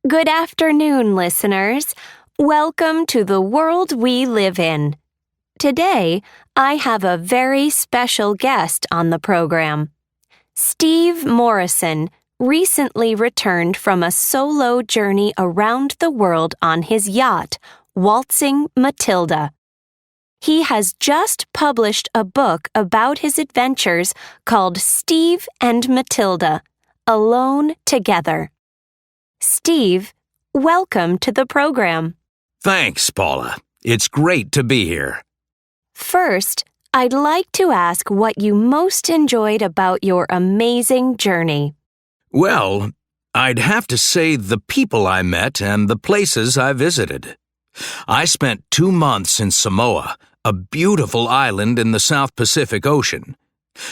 Good afternoon, listeners. Welcome to the world we live in. Today, I have a very special guest on the program. Steve Morrison recently returned from a solo journey around the world on his yacht, Waltzing Matilda. He has just published a book about his adventures called Steve and Matilda, Alone Together. Steve, welcome to the program. Thanks, Paula. It's great to be here. First, I'd like to ask what you most enjoyed about your amazing journey. Well, I'd have to say the people I met and the places I visited. I spent 2 months in Samoa, a beautiful island in the South Pacific Ocean.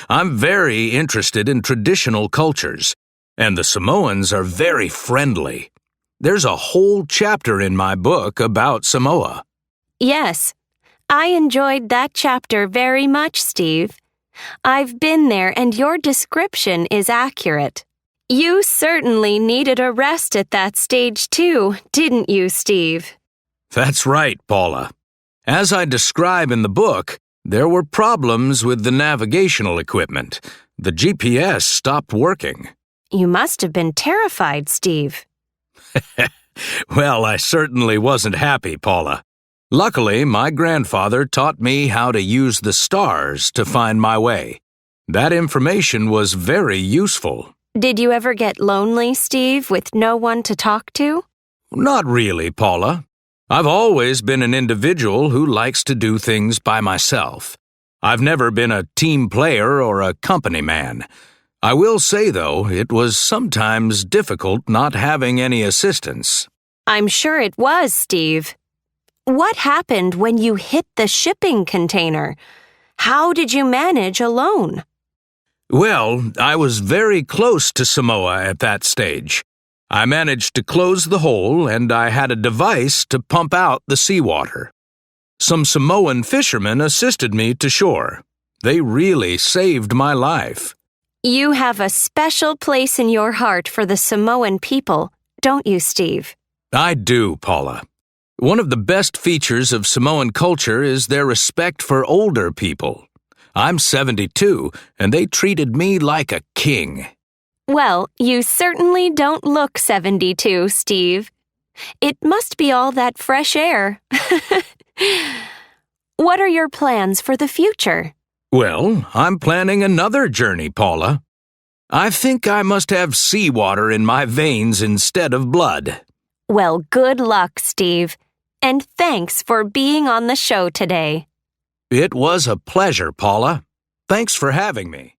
I'm very interested in traditional cultures, and the Samoans are very friendly. There's a whole chapter in my book about Samoa. Yes, I enjoyed that chapter very much, Steve. I've been there and your description is accurate. You certainly needed a rest at that stage too, didn't you, Steve? That's right, Paula. As I describe in the book, there were problems with the navigational equipment. The GPS stopped working. You must have been terrified, Steve. Well, I certainly wasn't happy, Paula. Luckily, my grandfather taught me how to use the stars to find my way. That information was very useful. Did you ever get lonely, Steve, with no one to talk to? Not really, Paula. I've always been an individual who likes to do things by myself. I've never been a team player or a company man. I will say, though, it was sometimes difficult not having any assistance. I'm sure it was, Steve. What happened when you hit the shipping container? How did you manage alone? Well, I was very close to Samoa at that stage. I managed to close the hole and I had a device to pump out the seawater. Some Samoan fishermen assisted me to shore. They really saved my life. You have a special place in your heart for the Samoan people, don't you, Steve? I do, Paula. One of the best features of Samoan culture is their respect for older people. I'm 72, and they treated me like a king. Well, you certainly don't look 72, Steve. It must be all that fresh air. What are your plans for the future? Well, I'm planning another journey, Paula. I think I must have seawater in my veins instead of blood. Well, good luck, Steve. And thanks for being on the show today. It was a pleasure, Paula. Thanks for having me.